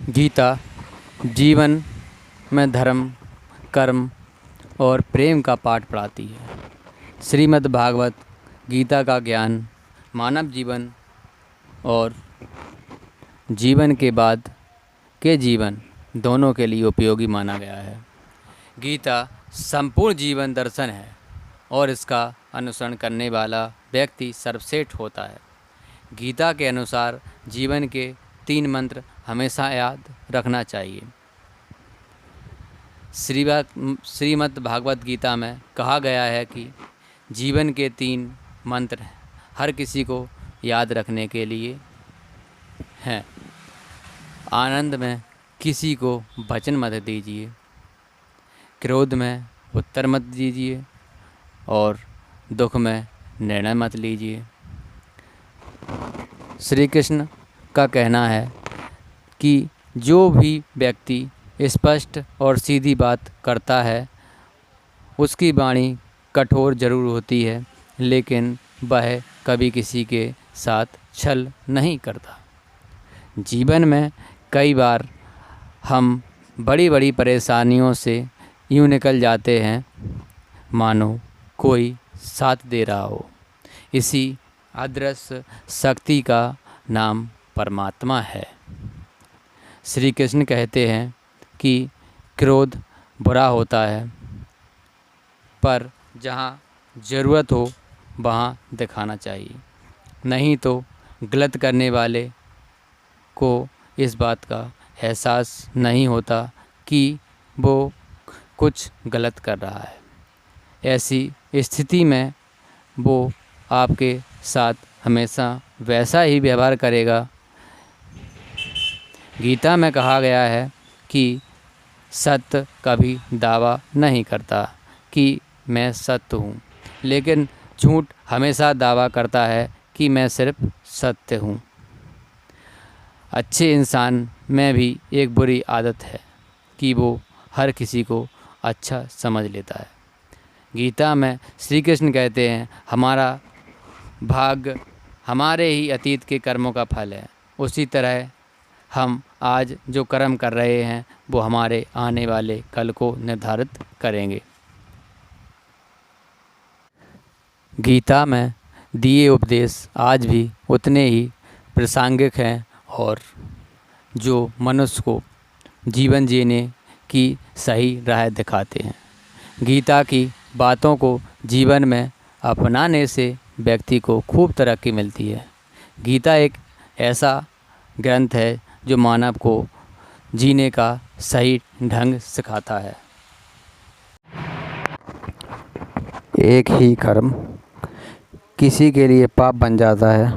गीता जीवन में धर्म, कर्म और प्रेम का पाठ पढ़ाती है। श्रीमद् भागवत गीता का ज्ञान मानव जीवन और जीवन के बाद के जीवन दोनों के लिए उपयोगी माना गया है। गीता संपूर्ण जीवन दर्शन है और इसका अनुसरण करने वाला व्यक्ति सर्वश्रेष्ठ होता है। गीता के अनुसार जीवन के 3 मंत्र हमेशा याद रखना चाहिए। श्रीमद् भागवत गीता में कहा गया है कि जीवन के 3 मंत्र हर किसी को याद रखने के लिए हैं। आनंद में किसी को वचन मत दीजिए, क्रोध में उत्तर मत दीजिए और दुख में निर्णय मत लीजिए। श्री कृष्ण का कहना है कि जो भी व्यक्ति स्पष्ट और सीधी बात करता है उसकी वाणी कठोर जरूर होती है, लेकिन वह कभी किसी के साथ छल नहीं करता। जीवन में कई बार हम बड़ी बड़ी परेशानियों से यूँ निकल जाते हैं मानो कोई साथ दे रहा हो। इसी अदृश्य शक्ति का नाम परमात्मा है। श्री कृष्ण कहते हैं कि क्रोध बुरा होता है, पर जहाँ ज़रूरत हो वहाँ दिखाना चाहिए, नहीं तो गलत करने वाले को इस बात का एहसास नहीं होता कि वो कुछ गलत कर रहा है। ऐसी स्थिति में वो आपके साथ हमेशा वैसा ही व्यवहार करेगा। गीता में कहा गया है कि सत्य कभी दावा नहीं करता कि मैं सत्य हूँ, लेकिन झूठ हमेशा दावा करता है कि मैं सिर्फ सत्य हूँ। अच्छे इंसान में भी एक बुरी आदत है कि वो हर किसी को अच्छा समझ लेता है। गीता में श्री कृष्ण कहते हैं हमारा भाग्य हमारे ही अतीत के कर्मों का फल है। उसी तरह हम आज जो कर्म कर रहे हैं वो हमारे आने वाले कल को निर्धारित करेंगे। गीता में दिए उपदेश आज भी उतने ही प्रासंगिक हैं और जो मनुष्य को जीवन जीने की सही राह दिखाते हैं। गीता की बातों को जीवन में अपनाने से व्यक्ति को खूब तरक्की मिलती है। गीता एक ऐसा ग्रंथ है जो मानव को जीने का सही ढंग सिखाता है। एक ही कर्म किसी के लिए पाप बन जाता है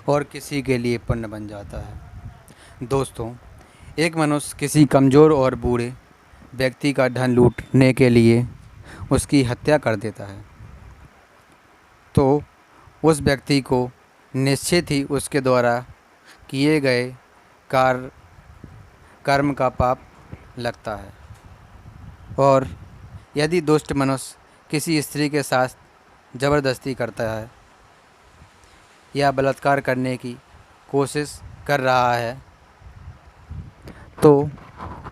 और किसी के लिए पुण्य बन जाता है। दोस्तों, एक मनुष्य किसी कमज़ोर और बूढ़े व्यक्ति का धन लूटने के लिए उसकी हत्या कर देता है तो उस व्यक्ति को निश्चित ही उसके द्वारा किए गए कर्म का पाप लगता है। और यदि दुष्ट मनुष्य किसी स्त्री के साथ ज़बरदस्ती करता है या बलात्कार करने की कोशिश कर रहा है तो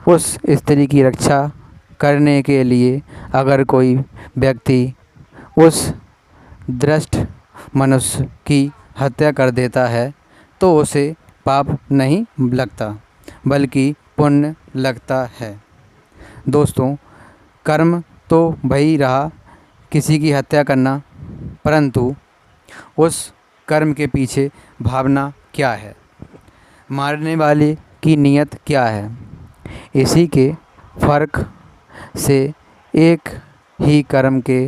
उस स्त्री की रक्षा करने के लिए अगर कोई व्यक्ति उस दुष्ट मनुष्य की हत्या कर देता है तो उसे पाप नहीं लगता बल्कि पुण्य लगता है। दोस्तों, कर्म तो वही रहा किसी की हत्या करना, परंतु उस कर्म के पीछे भावना क्या है, मारने वाले की नीयत क्या है, इसी के फ़र्क से एक ही कर्म के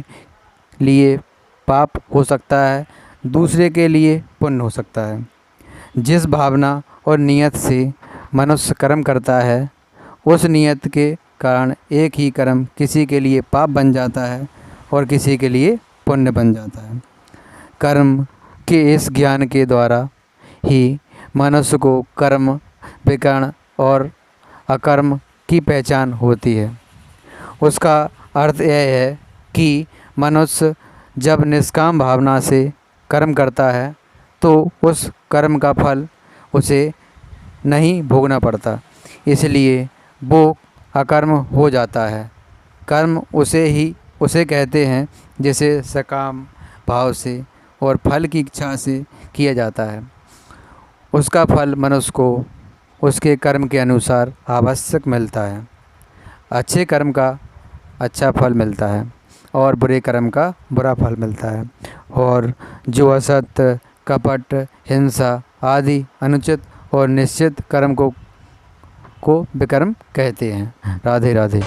लिए पाप हो सकता है, दूसरे के लिए पुण्य हो सकता है। जिस भावना और नीयत से मनुष्य कर्म करता है उस नीयत के कारण एक ही कर्म किसी के लिए पाप बन जाता है और किसी के लिए पुण्य बन जाता है। कर्म के इस ज्ञान के द्वारा ही मनुष्य को कर्म, विकर्ण और अकर्म की पहचान होती है। उसका अर्थ यह है कि मनुष्य जब निष्काम भावना से कर्म करता है तो उस कर्म का फल उसे नहीं भोगना पड़ता, इसलिए वो अकर्म हो जाता है। कर्म उसे कहते हैं जिसे सकाम भाव से और फल की इच्छा से किया जाता है। उसका फल मनुष्य को उसके कर्म के अनुसार आवश्यक मिलता है। अच्छे कर्म का अच्छा फल मिलता है और बुरे कर्म का बुरा फल मिलता है। और जो असत, कपट, हिंसा आदि अनुचित और निश्चित कर्म को विकर्म कहते हैं। राधे राधे।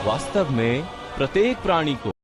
वास्तव में प्रत्येक प्राणी को